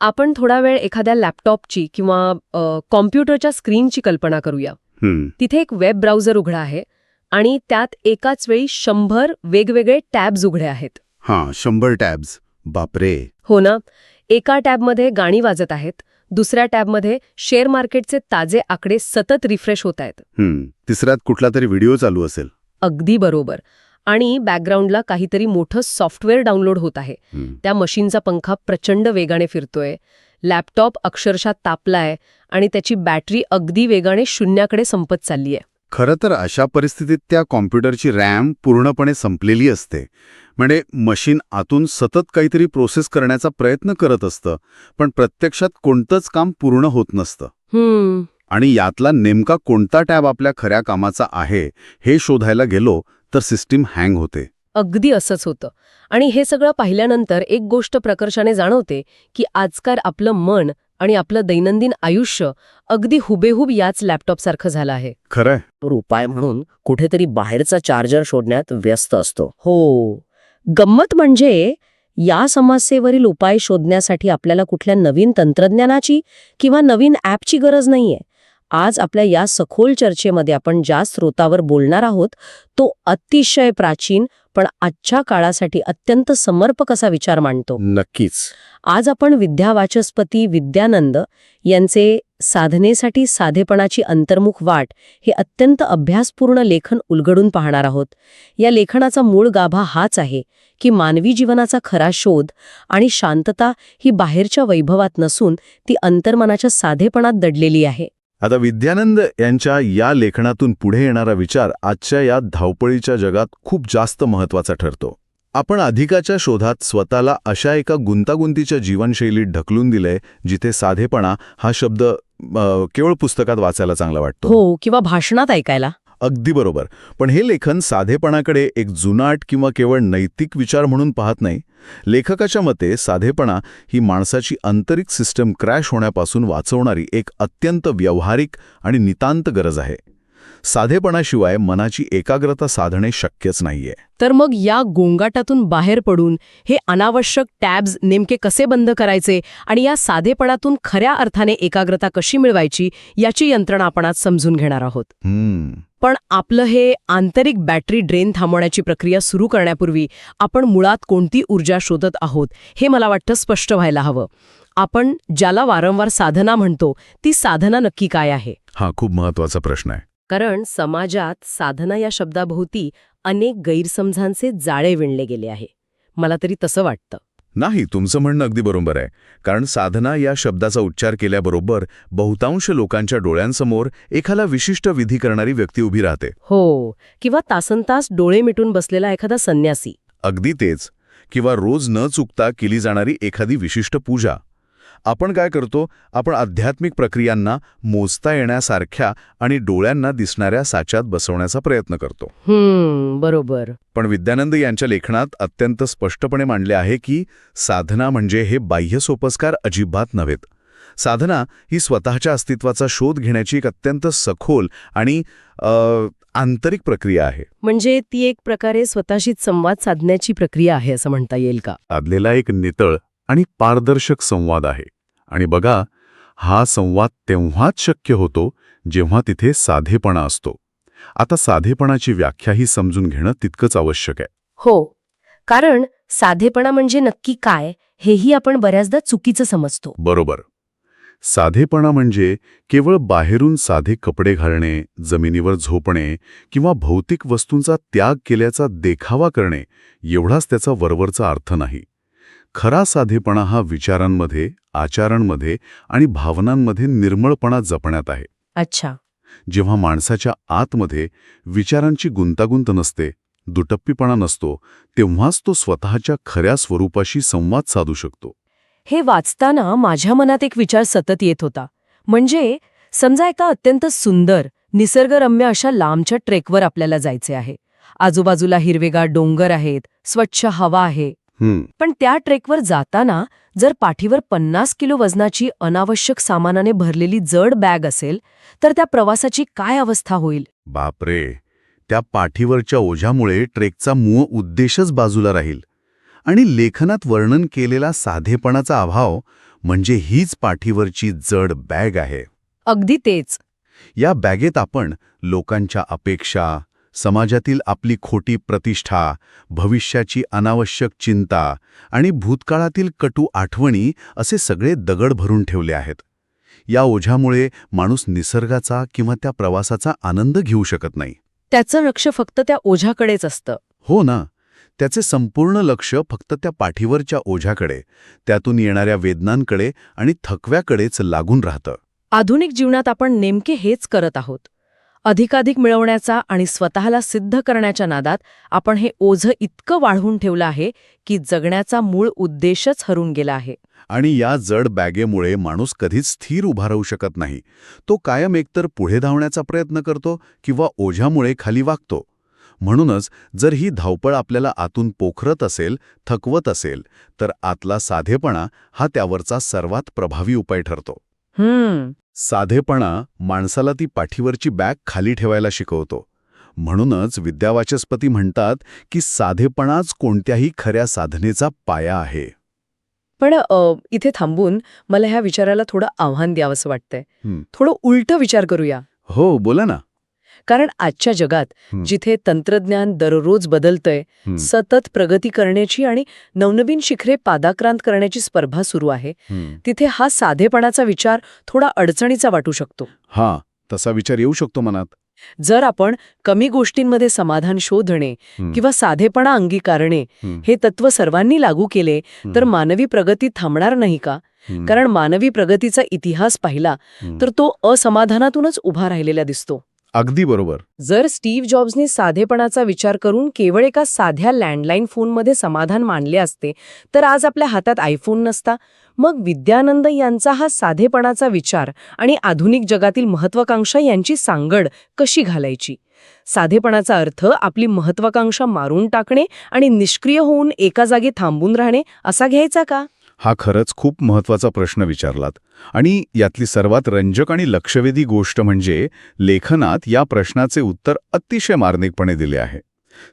आपण थोडा वेळ एखाद्या लॅपटॉपची किंवा कॉम्प्युटरच्या स्क्रीनची कल्पना करूया. तिथे एक वेब ब्राउझर उघडा आहे आणि त्यात एकाच वेळी 100 वेगवेगळे टॅब्स उघडे आहेत. 100 टॅब्स. बापरे. हो ना. एका टॅबमध्ये गाणी वाजत आहेत, दुसऱ्या टॅबमध्ये शेअर मार्केटचे ताजे आकडे सतत रिफ्रेश होत आहेत. तिसऱ्यात कुठला तरी व्हिडिओ चालू असेल. अगदी बरोबर. आणि बॅकग्राऊंडला काहीतरी मोठं सॉफ्टवेअर डाउनलोड होत आहे. त्या मशीनचा पंखा प्रचंड वेगाने फिरतोय, लॅपटॉप अक्षरशः तापलाय आणि त्याची बॅटरी अगदी वेगाने शून्याकडे संपत चाललीय. खरं तर अशा परिस्थितीत त्या कॉम्प्युटरची रॅम पूर्णपणे संपलेली असते. म्हणजे मशीन आतून सतत काहीतरी प्रोसेस करण्याचा प्रयत्न करत असतं, पण प्रत्यक्षात कोणतंच काम पूर्ण होत नसतं. आणि यातला नेमका कोणता टॅब आपल्या खऱ्या कामाचा आहे हे शोधायला गेलो तर सिस्टीम हँग होते. अगदी असंच होतं. आणि हे सगळं पाहिल्यानंतर एक गोष्ट प्रकर्षाने जाणवते की आजकाल आपलं मन आणि आपलं दैनंदिन आयुष्य अगदी हुबेहूब याच लॅपटॉपसारखं झालं आहे. खरंय. उपाय म्हणून कुठेतरी बाहेरचा चार्जर शोधण्यात व्यस्त असतो. हो. गंमत म्हणजे या समस्येवरील उपाय शोधण्यासाठी आपल्याला कुठल्या नवीन तंत्रज्ञानाची किंवा नवीन ॲपची गरज नाहीये. आज आपल्या या सखोल चर्चेमध्ये आपण ज्या स्रोतावर बोलणार आहोत तो अतिशय प्राचीन पण आजच्या काळासाठी अत्यंत समर्पक असा विचार मांडतो. नक्कीच. आज आपण विद्यावाचस्पती विद्यानंद यांचे साधनेसाठी साधेपणाची अंतर्मुख वाट हे अत्यंत अभ्यासपूर्ण लेखन उलगडून पाहणार आहोत. या लेखनाचा मूळ गाभा हाच आहे की मानवी जीवनाचा खरा शोध आणि शांतता ही बाहेरच्या वैभवात नसून ती अंतर्मनाच्या साधेपणात दडलेली आहे. आता विद्यानंद यांच्या या लेखनातून पुढे येणारा विचार आजच्या या धावपळीच्या जगात खूप जास्त महत्त्वाचा ठरतो. आपण अधिकाच्या शोधात स्वतःला अशा एका गुंतागुंतीच्या जीवनशैलीत ढकलून दिलंय जिथे साधेपणा हा शब्द केवळ पुस्तकात वाचायला चांगला वाटतो. हो, किंवा भाषणात ऐकायला. अगदी बरोबर. पण हे लेखन साधेपणाकडे एक जुनाट किंवा केवळ नैतिक विचार म्हणून पाहत नाही. लेखकाच्या मते साधेपणा ही माणसाची आंतरिक सिस्टम क्रॅश होण्यापासून वाचवणारी एक अत्यंत व्यावहारिक आणि नितांत गरज आहे. साधेपणाशिवाय मनाची एकाग्रता साधणे शक्यच नाहीये. तर मग या गोंगाटातून बाहेर पडून हे अनावश्यक टॅब्स नेमके कसे बंद करायचे आणि या साधेपणातून खऱ्या अर्थाने एकाग्रता कशी मिळवायची याची यंत्रणा आपण आज समजून घेणार आहोत. पण आपलं हे आंतरिक बॅटरी ड्रेन थांबवण्याची प्रक्रिया सुरू करण्यापूर्वी आपण मुळात कोणती ऊर्जा शोधत आहोत हे मला वाटतं स्पष्ट व्हायला हवं. आपण ज्याला वारंवार साधना म्हणतो ती साधना नक्की काय आहे? हा खूप महत्वाचा प्रश्न आहे. कारण समाजात साधना या शब्दाभोवती अनेक गैरसमजांचे जाळे विणले गेले आहे. मला तरी तसं वाटतं. नाही, तुमचं म्हणणं अगदी बरोबर आहे. कारण साधना या शब्दाचा उच्चार केल्याबरोबर बहुतांश लोकांच्या डोळ्यांसमोर एखादा विशिष्ट विधी करणारी व्यक्ती उभी राहते. हो, किंवा तासनतास डोळे मिटून बसलेला एखादा संन्यासी. अगदी तेच. किंवा रोज न चुकता केली जाणारी एखादी विशिष्ट पूजा. आपण काय करतो? आपण आध्यात्मिक प्रक्रियांना मोजता येण्यासारख्या आणि डोळ्यांना दिसणाऱ्या साच्यात बसवण्याचा प्रयत्न करतो. बरोबर. पण विद्यानंद यांच्या लेखनात अत्यंत स्पष्टपणे मांडले आहे की साधना म्हणजे हे बाह्य सोपस्कार अजिबात नव्हेत. साधना ही स्वतःच्या अस्तित्वाचा शोध घेण्याची एक अत्यंत सखोल आणि आंतरिक प्रक्रिया आहे. म्हणजे ती एक प्रकारे स्वतःशीच संवाद साधण्याची प्रक्रिया आहे असं म्हणता येईल का? साधलेला एक नितळ आणि पारदर्शक संवाद आहे. आणि बघा, हा संवाद तेव्हाच शक्य होतो जेव्हा तिथे साधेपणा असतो. आता साधेपणाची व्याख्याही समजून घेणं तितकंच आवश्यक आहे. हो, कारण साधेपणा म्हणजे नक्की काय हेही आपण बऱ्याचदा चुकीचं समजतो. बरोबर. साधेपणा म्हणजे केवळ बाहेरून साधे कपडे घालणे, जमिनीवर झोपणे किंवा भौतिक वस्तूंचा त्याग केल्याचा देखावा करणे एवढाच त्याचा वरवरचा अर्थ नाही. खरा साधेपणा हा विचारांमध्ये, आचारांमध्ये आणि भावनांमध्ये निर्मळपणा जपण्यात आहे. अच्छा. जेव्हा माणसाच्या आतमध्ये विचारांची गुंतागुंत नसते, दुटप्पीपणा नसतो, तेव्हाच तो स्वतःच्या खऱ्या स्वरूपाशी संवाद साधू शकतो. हे वाचताना माझ्या मनात एक विचार सतत येत होता. म्हणजे समजा एका अत्यंत सुंदर, निसर्गरम्य अशा लांबच्या ट्रेकवर आपल्याला जायचे आहे. आजूबाजूला हिरवेगार डोंगर आहेत, स्वच्छ हवा आहे. पण त्या ट्रेकवर जाताना जर पाठीवर 50 किलो वजनाची अनावश्यक सामानाने भरलेली जड बॅग असेल तर त्या प्रवासाची काय अवस्था होईल? बापरे, त्या पाठीवरच्या ओझ्यामुळे ट्रेकचा मूळ उद्देशच बाजूला राहील. आणि लेखनात वर्णन केलेला साधेपणाचा अभाव म्हणजे हीच पाठीवरची जड बॅग आहे. अगदी तेच. या बॅगेत आपण लोकांच्या अपेक्षा, समाजातील आपली खोटी प्रतिष्ठा, भविष्याची अनावश्यक चिंता आणि भूतकाळातील कटू आठवणी असे सगळे दगड भरून ठेवले आहेत. या ओझ्यामुळे माणूस निसर्गाचा किंवा त्या प्रवासाचा आनंद घेऊ शकत नाही. त्याचं लक्ष फक्त त्या ओझ्याकडेच असतं. हो ना, त्याचे संपूर्ण लक्ष फक्त त्या पाठीवरच्या ओझ्याकडे, त्यातून येणाऱ्या वेदनांकडे आणि थकव्याकडेच लागून राहतं. आधुनिक जीवनात आपण नेमके हेच करत आहोत. अधिकाधिक मिळवण्याचा आणि स्वतःला सिद्ध करण्याच्या नादात आपण हे ओझं इतकं वाढवून ठेवलं आहे की जगण्याचा मूळ उद्देशच हरून गेला आहे. आणि या जड बॅगेमुळे माणूस कधीच स्थिर उभा राहू शकत नाही. तो कायम एकतर पुढे धावण्याचा प्रयत्न करतो किंवा ओझ्यामुळे खाली वाकतो. म्हणूनच जर ही धावपळ आपल्याला आतून पोखरत असेल, थकवत असेल, तर आतला साधेपणा हा त्यावरचा सर्वात प्रभावी उपाय ठरतो. साधेपणा माणसाला ती पाठीवरची बॅग खाली ठेवायला शिकवतो. म्हणूनच विद्यावाचस्पती म्हणतात की साधेपणाच कोणत्याही खऱ्या साधनेचा पाया आहे. पण इथे थांबून मला ह्या विचाराला थोडं आव्हान द्यावंसं वाटतंय. थोडं उलटं विचार करूया. हो, बोला ना. कारण आजच्या जगात जिथे तंत्रज्ञान दररोज बदलतंय, सतत प्रगती करण्याची आणि नवनवीन शिखरे पादाक्रांत करण्याची स्पर्धा सुरू आहे, तिथे हा साधेपणाचा विचार थोडा अडचणीचा वाटू शकतो. हां, तसा विचार येऊ शकतो मनात. जर आपण कमी गोष्टींमध्ये समाधान शोधणे किंवा साधेपणा अंगीकारणे हे तत्व सर्वांनी लागू केले तर मानवी प्रगती थांबणार नाही का? कारण मानवी प्रगतीचा इतिहास पाहिला तर तो असमाधानातूनच उभा राहिलेला दिसतो. अगदी बरोबर. जर स्टीव्ह जॉब्सने साधेपणाचा विचार करून केवळ एका साध्या लँडलाईन फोनमध्ये समाधान मानले असते तर आज आपल्या हातात आयफोन नसता. मग विद्यानंद यांचा हा साधेपणाचा विचार आणि आधुनिक जगातील महत्वाकांक्षा यांची सांगड कशी घालायची? साधेपणाचा अर्थ आपली महत्वाकांक्षा मारून टाकणे आणि निष्क्रिय होऊन एका जागी थांबून राहणे असा घ्यायचा का? हा खरंच खूप महत्वाचा प्रश्न विचारलात. आणि यातली सर्वात रंजक आणि लक्षवेधी गोष्ट म्हणजे लेखनात या प्रश्नाचे उत्तर अतिशय मार्मिकपणे दिले आहे.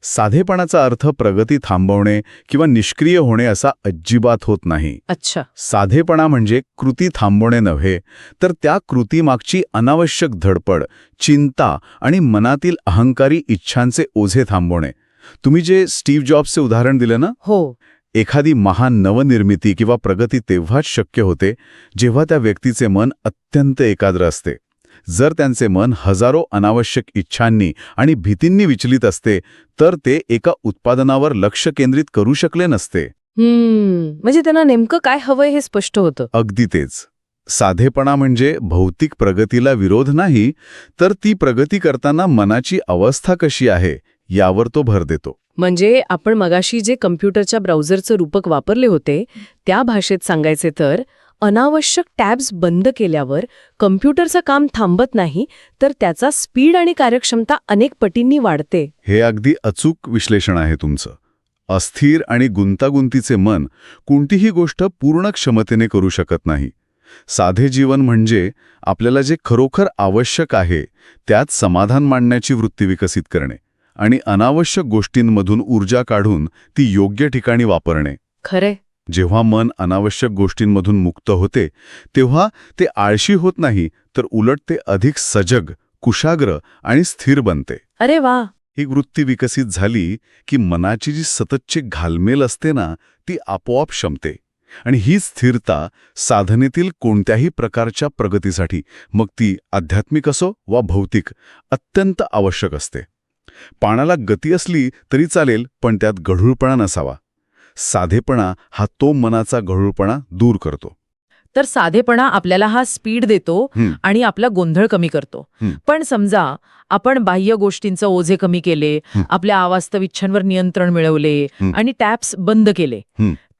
साधेपणाचा अर्थ प्रगती थांबवणे किंवा निष्क्रिय होणे असा अजिबात होत नाही. अच्छा. साधेपणा म्हणजे कृती थांबवणे नव्हे, तर त्या कृतीमागची अनावश्यक धडपड, चिंता आणि मनातील अहंकारी इच्छांचे ओझे थांबवणे. तुम्ही जे स्टीव्ह जॉब्सचे उदाहरण दिलं ना, हो, एखादी महान नवनिर्मिती किंवा प्रगती तेव्हाच शक्य होते जेव्हा त्या व्यक्तीचे मन अत्यंत एकाग्र असते. जर त्यांचे मन हजारो अनावश्यक इच्छांनी आणि भीतींनी विचलित असते तर ते एका उत्पादनावर लक्ष केंद्रित करू शकले नसते. म्हणजे त्यांना नेमकं काय हवंय हे स्पष्ट होतं. अगदी तेच. साधेपणा म्हणजे भौतिक प्रगतीला विरोध नाही, तर ती प्रगती करताना मनाची अवस्था कशी आहे यावर तो भर देतो. म्हणजे आपण मगाशी जे कम्प्युटरच्या ब्राउझरचं रूपक वापरले होते त्या भाषेत सांगायचे तर अनावश्यक टॅब्स बंद केल्यावर कम्प्युटरचं काम थांबत नाही तर त्याचा स्पीड आणि कार्यक्षमता अनेक पटींनी वाढते. हे अगदी अचूक विश्लेषण आहे तुमचं. अस्थिर आणि गुंतागुंतीचे मन कोणतीही गोष्ट पूर्ण क्षमतेने करू शकत नाही. साधे जीवन म्हणजे आपल्याला जे खरोखर आवश्यक आहे त्यात समाधान मानण्याची वृत्ती विकसित करणे आणि अनावश्यक गोष्टींमधून ऊर्जा काढून ती योग्य ठिकाणी वापरणे. खरे. जेव्हा मन अनावश्यक गोष्टींमधून मुक्त होते तेव्हा ते आळशी होत नाही, तर उलट ते अधिक सजग, कुशाग्र आणि स्थिर बनते. अरे वा. ही वृत्ती विकसित झाली की मनाची जी सततची घालमेल असते ना ती आपोआप शमते. आणि ही स्थिरता साधनेतील कोणत्याही प्रकारच्या प्रगतीसाठी, मग ती आध्यात्मिक असो वा भौतिक, अत्यंत आवश्यक असते. पाण्याला गती असली तरी चालेल, पण त्यात गढूळपणा नसावा. साधेपणा हा तो मनाचा गढूळपणा दूर करतो. तर साधेपणा आपल्याला हा स्पीड देतो आणि आपला गोंधळ कमी करतो. पण समजा आपण बाह्य गोष्टींचं ओझे कमी केले, आपल्या अवास्तव इच्छांवर नियंत्रण मिळवले आणि टॅप्स बंद केले,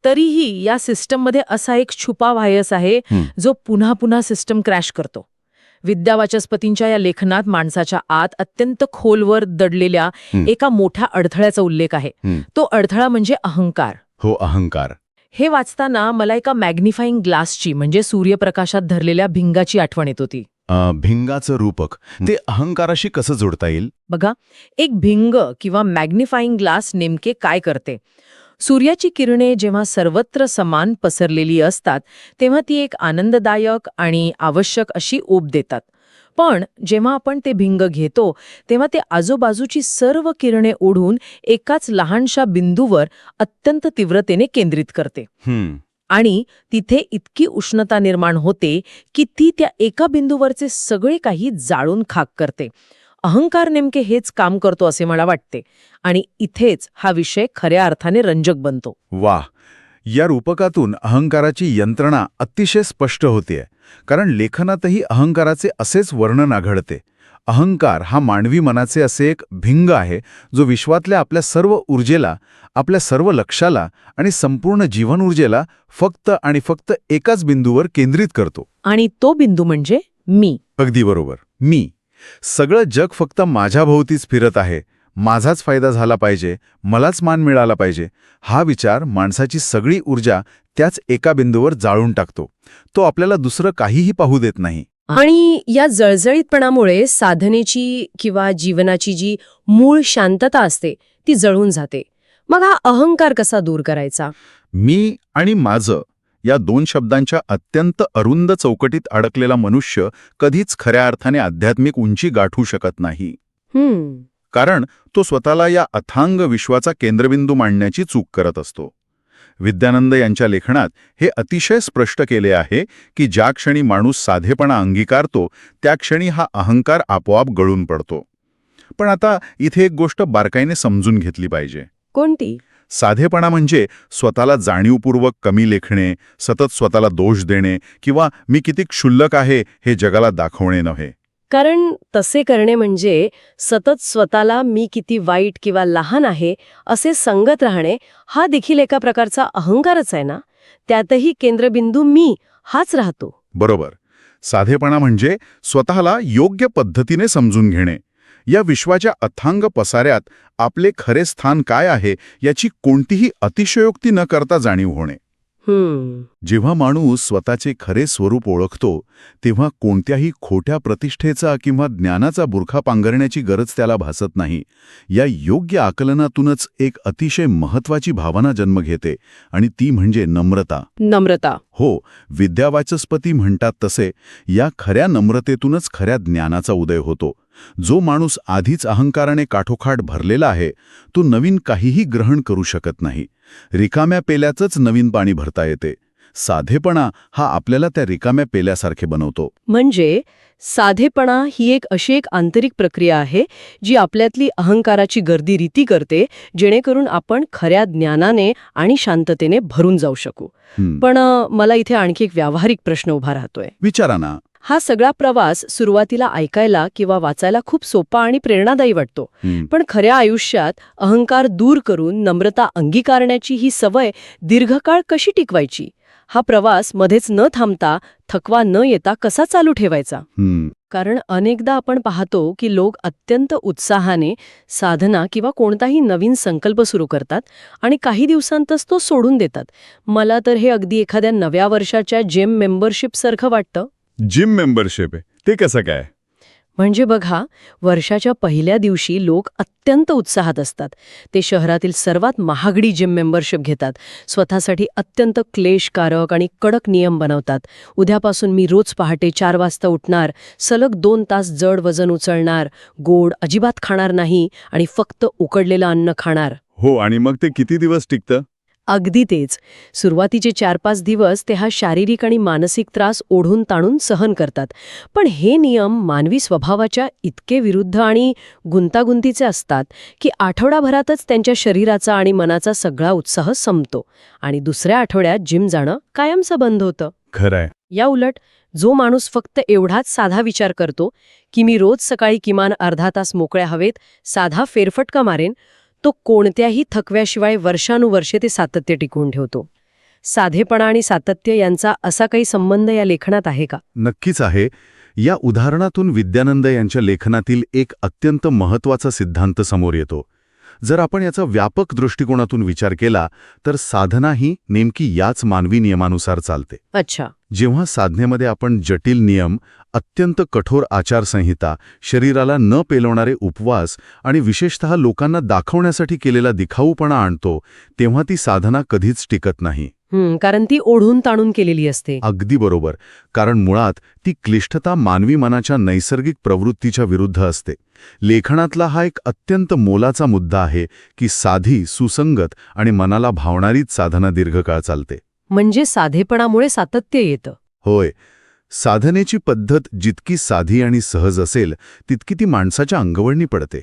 तरीही या सिस्टममध्ये असा एक छुपा व्हायस आहे जो पुन्हा पुन्हा सिस्टम क्रॅश करतो. विद्यावाचस्पतींच्या या लेखनात माणसाच्या आत अत्यंत खोलवर दडलेल्या एका मोठ्या अडथळ्याचा उल्लेख आहे. तो अडथळा म्हणजे अहंकार. हो, अहंकार. हे वाचताना मला एका मॅग्निफाईंग ग्लासची म्हणजे सूर्यप्रकाशात धरलेल्या भिंगाची आठवण येत होती. भिंगाचं रूपक ते अहंकाराशी कसं जोडता येईल? बघा, एक भिंग किंवा मॅग्निफाईंग ग्लास नेमके काय करते? सूर्याची किरणे जेव्हा सर्वत्र समान पसरलेली असतात तेव्हा ती एक आनंददायक आणि आवश्यक अशी ऊब देतात. पण जेव्हा आपण ते भिंग घेतो तेव्हा ते आजूबाजूची सर्व किरणे ओढून एकाच लहानशा बिंदूवर अत्यंत तीव्रतेने केंद्रित करते. आणि तिथे इतकी उष्णता निर्माण होते की ती त्या एका बिंदूवरचे सगळे काही जाळून खाक करते. अहंकार नेमके हेच काम करतो असे मला वाटते. आणि इथेच हा विषय खऱ्या अर्थाने रंजक बनतो. वाह! या रूपकातून अहंकाराची यंत्रणा अतिशय स्पष्ट होतेय. कारण लेखनातही अहंकाराचे असेच वर्णन आढळते. अहंकार हा मानवी मनाचे असे एक भिंग आहे जो विश्वातल्या आपल्या सर्व ऊर्जेला, आपल्या सर्व लक्षाला आणि संपूर्ण जीवन ऊर्जेला फक्त आणि फक्त एकाच बिंदूवर केंद्रित करतो. आणि तो बिंदू म्हणजे मी. अगदी बरोबर, मी. सगळं जग फक्त माझ्या भोवतीच फिरत आहे, माझाच फायदा झाला पाहिजे, मलाच मान मिळाला पाहिजे, हा विचार माणसाची सगळी ऊर्जा त्याच एका बिंदूवर जाळून टाकतो. तो आपल्याला दुसरं काहीही पाहू देत नाही. आणि या जळजळीतपणामुळे साधनेची किंवा जीवनाची जी मूळ शांतता असते ती जळून जाते. मग हा अहंकार कसा दूर करायचा? मी आणि माझं या दोन शब्दांच्या अत्यंत अरुंद चौकटीत अडकलेला मनुष्य कधीच खऱ्या अर्थाने आध्यात्मिक उंची गाठू शकत नाही. कारण तो स्वतःला या अथांग विश्वाचा केंद्रबिंदू मांडण्याची चूक करत असतो. विद्यानंद यांच्या लेखनात हे अतिशय स्पष्ट केले आहे की ज्या क्षणी माणूस साधेपणा अंगीकारतो त्या क्षणी हा अहंकार आपोआप गळून पडतो. पण आता इथे एक गोष्ट बारकाईने समजून घेतली पाहिजे. कोणती? साधेपणा म्हणजे स्वतःला जाणीवपूर्वक कमी लेखणे, सतत स्वतःला दोष देणे किंवा मी किती क्षुल्लक आहे हे जगाला दाखवणे नव्हे. कारण तसे करणे म्हणजे सतत स्वतःला मी किती वाईट किंवा लहान आहे असे सांगत राहणे हा देखील एका प्रकारचा अहंकारच आहे ना. त्यातही केंद्रबिंदू मी हाच राहतो. बरोबर. साधेपणा म्हणजे स्वतःला योग्य पद्धतीने समजून घेणे. या विश्वाच्या अथांग पसाऱ्यात आपले खरे स्थान काय आहे याची कोणतीही अतिशयोक्ती न करता जाणीव होणे. जेव्हा माणूस स्वतःचे खरे स्वरूप ओळखतो तेव्हा कोणत्याही खोट्या प्रतिष्ठेचा किंवा ज्ञानाचा बुरखा पांघरण्याची गरज त्याला भासत नाही. या योग्य आकलनातूनच एक अतिशय महत्वाची भावना जन्म घेते आणि ती म्हणजे नम्रता. नम्रता. हो, विद्यावाचस्पती म्हणतात तसे या खऱ्या नम्रतेतूनच खऱ्या ज्ञानाचा उदय होतो. जो माणूस आधीच अहंकाराने काठोकाठ भरलेला आहे तो नवीन काहीही ग्रहण करू शकत नाही. रिकाम्या पेल्याचंच नवीन पाणी भरता येते. साधेपणा हा आपल्याला त्या रिकाम्या पेल्यासारखे बनवतो. म्हणजे साधेपणा ही एक अशी एक आंतरिक प्रक्रिया आहे जी आपल्यातली अहंकाराची गर्दी रीती करते जेणेकरून आपण खऱ्या ज्ञानाने आणि शांततेने भरून जाऊ शकू. पण मला इथे आणखी एक व्यावहारिक प्रश्न उभा राहतोय. विचारा ना. हा सगळा प्रवास सुरुवातीला ऐकायला किंवा वाचायला खूप सोपा आणि प्रेरणादायी वाटतो. पण खऱ्या आयुष्यात अहंकार दूर करून नम्रता अंगीकारण्याची ही सवय दीर्घकाळ कशी टिकवायची? हा प्रवास मध्येच न थांबता, थकवा न येता कसा चालू ठेवायचा? कारण अनेकदा आपण पाहतो की लोक अत्यंत उत्साहाने साधना किंवा कोणताही नवीन संकल्प सुरू करतात आणि काही दिवसांतच तो सोडून देतात. मला तर हे अगदी एखाद्या नव्या वर्षाच्या जिम मेंबरशिप सारखं वाटतं. जिम मेंबरशिप आहे ते कसं काय? म्हणजे बघा, वर्षाच्या पहिल्या दिवशी लोक अत्यंत उत्साहात असतात. ते शहरातील सर्वात महागडी जिम मेंबरशिप घेतात. स्वतःसाठी अत्यंत क्लेशकारक आणि कडक नियम बनवतात. उद्यापासून मी रोज पहाटे 4 वाजता उठणार, सलग 2 तास जड वजन उचलणार, गोड अजिबात खाणार नाही आणि फक्त उकडलेलं अन्न खाणार. हो, आणि मग ते किती दिवस टिकतं? अगदी तेच. सुरुवातीचे 4-5 दिवस ते हा शारीरिक आणि मानसिक त्रास ओढून ताणून सहन करतात. पण हे नियम मानवी स्वभावाच्या इतके विरुद्ध आणि गुंतागुंतीचे असतात की आठवडाभरातच त्यांच्या शरीराचा आणि मनाचा सगळा उत्साह संपतो आणि दुसऱ्या आठवड्यात जिम जाणं कायमचं बंद होतं. खरंय. या उलट जो माणूस फक्त एवढाच साधा विचार करतो की मी रोज सकाळी किमान अर्धा तास मोकळ्या हवेत साधा फेरफटका मारेन, तो कोणत्याही थकव्याशिवाय वर्षानुवर्षे ते सातत्य टिकवून ठेवतो. साधेपणा आणि सातत्य यांचा असा काही संबंध या लेखनात आहे का? नक्कीच आहे. या उदाहरणातून विद्यानंद यांच्या लेखनातील एक अत्यंत महत्त्वाचा सिद्धांत समोर येतो. जर आपण याचा व्यापक दृष्टिकोनातून विचार केला तर साधना ही नेमकी याच मानवी नियमानुसार चालते. अच्छा. जेव्हा साधनेमध्ये आपण जटिल नियम, अत्यंत कठोर आचारसंहिता, शरीराला न पेलवणारे उपवास आणि विशेषतः लोकांना दाखवण्यासाठी केलेला दिखाऊपणा आणतो, तेव्हा ती साधना कधीच टिकत नाही. कारण ती ओढून ताणून केलेली असते. अगदी बरोबर. कारण मुळात ती क्लिष्टता मानवी मनाच्या नैसर्गिक प्रवृत्तीच्या विरुद्ध असते. लेखनातला हा एक अत्यंत मोलाचा मुद्दा आहे की साधी, सुसंगत आणि मनाला भावणारीच साधना दीर्घकाळ चालते. म्हणजे साधेपणामुळे सातत्य येतं. होय. साधनेची पद्धत जितकी साधी आणि सहज असेल तितकी ती माणसाच्या अंगवळणी पडते.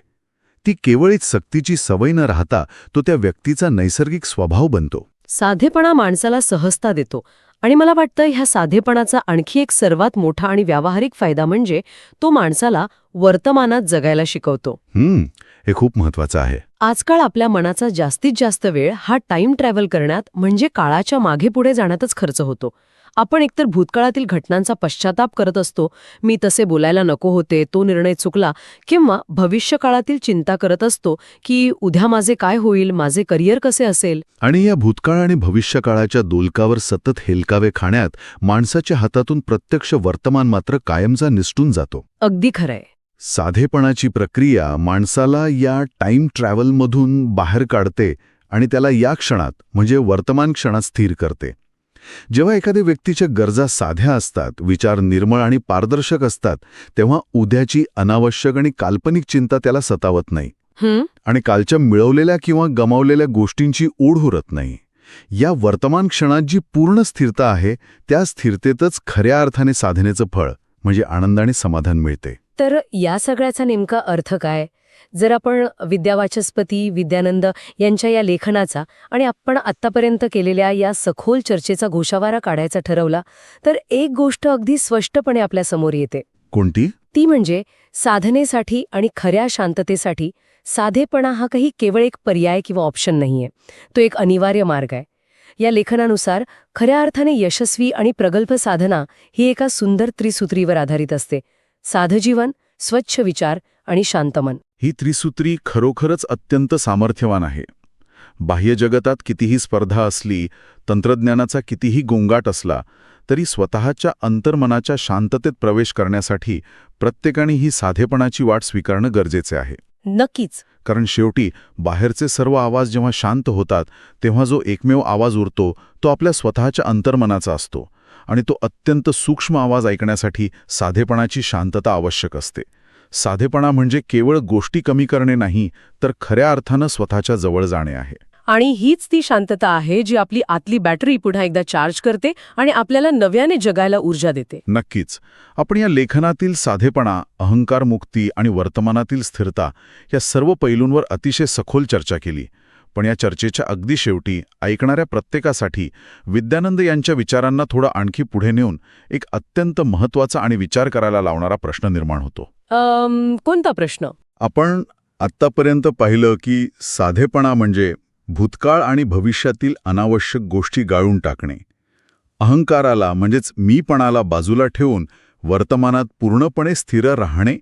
ती केवळ एक सक्तीची सवय न राहता तो त्या व्यक्तीचा नैसर्गिक स्वभाव बनतो. साधेपणा माणसाला सहजता देतो आणि मला वाटतं ह्या साधेपणाचा आणखी एक सर्वात मोठा आणि व्यावहारिक फायदा म्हणजे तो माणसाला वर्तमानात जगायला शिकवतो. हे खूप महत्वाचं आहे. आजकाल आपल्या मनाचा जास्तीत जास्त वेळ हा टाइम ट्रॅव्हल करण्यात म्हणजे काळाच्या मागे पुढे जाण्यातच खर्च होतो. आपण एकतर भूतकाळातील घटनांचा पश्चाताप करत असतो, मी तसे बोलायला नको होते, तो निर्णय चुकला, किंवा भविष्यकाळातील चिंता करत असतो की उद्या माझे काय होईल, माझे करिअर कसे असेल. आणि या भूतकाळ आणि भविष्यकाळाच्या दोलकावर सतत हेलकावे खाण्यात माणसाच्या हातातून प्रत्यक्ष वर्तमान मात्र कायमचा निसटून जातो. अगदी खरंय. साधेपणाची प्रक्रिया माणसाला या टाईम ट्रॅव्हलमधून बाहेर काढते आणि त्याला या क्षणात म्हणजे वर्तमान क्षणात स्थिर करते. जेव्हा एखाद्या व्यक्तीच्या गरजा साध्या असतात, विचार निर्मळ आणि पारदर्शक असतात, तेव्हा उद्याची अनावश्यक आणि काल्पनिक चिंता त्याला सतावत नाही आणि कालच्या मिळवलेल्या किंवा गमावलेल्या गोष्टींची ओढ उरत नाही. या वर्तमान क्षणात जी पूर्ण स्थिरता आहे त्या स्थिरतेतच खऱ्या अर्थाने साधनेचं फळ म्हणजे आनंद आणि समाधान मिळते. तर या सगळ्याचा नेमका अर्थ काय? जर आपण विद्यावाचस्पती, विद्यानंद यांच्या या लेखनाचा आणि आपण आत्तापर्यंत केलेल्या या सखोल चर्चेचा गोषावारा काढायचा ठरवला तर एक गोष्ट अगदी स्पष्टपणे आपल्या समोर येते. कोणती? ती म्हणजे साधनेसाठी आणि खऱ्या शांततेसाठी साधेपणा हा काही केवळ एक पर्याय किंवा ऑप्शन नाहीये, तो एक अनिवार्य मार्ग आहे. या लेखनानुसार खऱ्या अर्थाने यशस्वी आणि प्रगल्भ साधना ही एका सुंदर त्रिसूत्रीवर आधारित असते: साधजीवन, स्वच्छ विचार आणि शांतमन. ही त्रिसूत्री खरोखरच अत्यंत सामर्थ्यवान आहे. बाह्य जगतात कितीही स्पर्धा असली, तंत्रज्ञानाचा कितीही गोंगाट असला, तरी स्वतःच्या अंतर्मनाच्या शांततेत प्रवेश करण्यासाठी प्रत्येकाने ही साधेपणाची वाट स्वीकारणं गरजेचे आहे. नक्कीच. कारण शेवटी बाहेरचे सर्व आवाज जेव्हा शांत होतात तेव्हा जो एकमेव आवाज उरतो तो आपल्या स्वतःच्या अंतर्मनाचा असतो आणि तो अत्यंत सूक्ष्म आवाज ऐकण्यासाठी साधेपणाची शांतता आवश्यक असते. साधेपणा म्हणजे केवळ गोष्टी कमी करणे नाही, तर खऱ्या अर्थानं स्वतःच्या जवळ जाणे आहे. आणि हीच ती शांतता आहे जी आपली आतली बॅटरी पुन्हा एकदा चार्ज करते आणि आपल्याला नव्याने जगायला ऊर्जा देते. नक्कीच. आपण या लेखनातील साधेपणा, अहंकारमुक्ती आणि वर्तमानातील स्थिरता या सर्व पैलूंवर अतिशय सखोल चर्चा केली. पण या चर्चेच्या अगदी शेवटी ऐकणाऱ्या प्रत्येकासाठी विद्यानंद यांच्या विचारांना थोडं आणखी पुढे नेऊन एक अत्यंत महत्त्वाचा आणि विचार करायला लावणारा प्रश्न निर्माण होतो. कोणता प्रश्न? आपण आत्तापर्यंत पाहिलं की साधेपणा म्हणजे भूतकाळ आणि भविष्यातील अनावश्यक गोष्टी गाळून टाकणे, अहंकाराला म्हणजेच मीपणाला बाजूला ठेवून वर्तमानात पूर्णपणे स्थिर राहणे.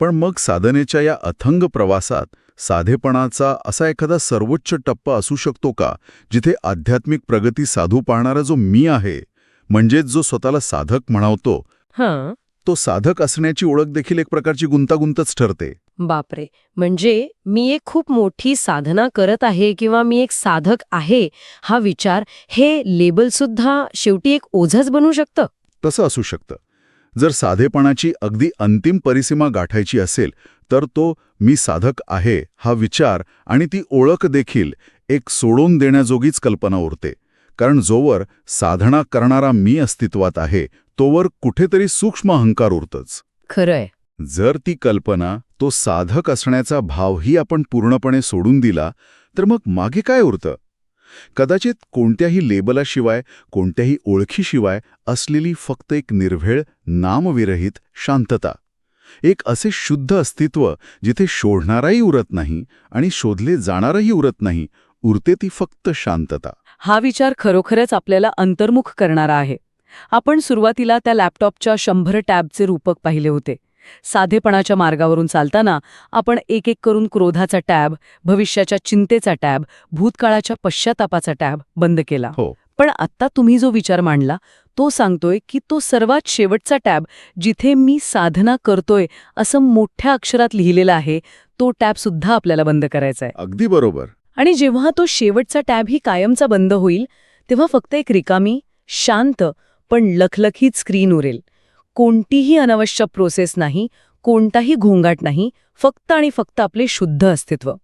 पण मग साधनेच्या या अथंग प्रवासात साधेपणाचा असा एखादा सर्वोच्च टप्पा असू शकतो का, जिथे आध्यात्मिक प्रगती साधू पाहणारा जो मी आहे, म्हणजेच जो स्वतःला साधक म्हणावतो, तो साधक असण्याची ओळख देखील एक प्रकारची गुंतागुंतच ठरते. बापरे. म्हणजे मी एक खूप मोठी साधना करत आहे किंवा मी एक साधक आहे हा विचार, हे लेबल सुद्धा शेवटी एक ओझंच बनू शकतं. तसं असू शकतं. जर साधेपणाची अगदी अंतिम परिसीमा गाठायची असेल तर तो मी साधक आहे हा विचार आणि ती ओळख देखील एक सोडून देण्याजोगीच कल्पना उरते. कारण जोवर साधना करणारा मी अस्तित्वात आहे तोवर कुठेतरी सूक्ष्म अहंकार उरतच. खरंय. जर ती कल्पना, तो साधक असण्याचा भावही आपण पूर्णपणे सोडून दिला तर मग मागे काय उरतं? कदाचित कोणत्याही लेबलाशिवाय, कोणत्याही ओळखीशिवाय असलेली फक्त एक निर्भेळ, नामविरहित शांतता. एक असे शुद्ध अस्तित्व जिथे शोधणाराही उरत नाही आणि शोधले जाणारही उरत नाही, उरते ती फक्त शांतता. हा विचार खरोखरच आपल्याला अंतर्मुख करणारा आहे. आपण सुरुवातीला त्या लॅपटॉपच्या 100 टॅबचे रूपक पाहिले होते. साधेपणाच्या मार्गावरून चालताना आपण एक एक करून क्रोधाचा टॅब, भविष्याच्या चिंतेचा टॅब, भूतकाळाच्या पश्चातापाचा टॅब बंद केला. हो. पण आत्ता तुम्ही जो विचार मांडला तो सांगतोय की तो सर्वात शेवटचा टॅब, जिथे मी साधना करतोय असं मोठ्या अक्षरात लिहिलेलं आहे, तो टॅब सुद्धा आपल्याला बंद करायचा आहे. अगदी बरोबर. आणि जेव्हा तो शेवटचा टॅब ही कायमचा बंद होईल तेव्हा फक्त एक रिकामी, शांत पण लखलखीत स्क्रीन उरेल. कोणतीही अनावश्यक प्रोसेस नाही, कोणताही घोंगाट नाही, फक्त आणि फक्त आपले शुद्ध अस्तित्व.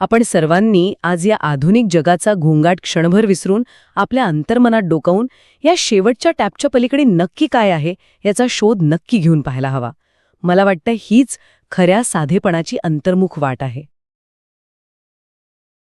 आपण सर्वांनी आज या आधुनिक जगाचा घोंगाट क्षणभर विसरून आपल्या अंतर्मनात डोकावून या शेवटच्या टॅबच्या पलीकडे नक्की काय आहे याचा शोध नक्की घेऊन पाहायला हवा. मला वाटतं हीच खऱ्या साधेपणाची अंतर्मुख वाट आहे.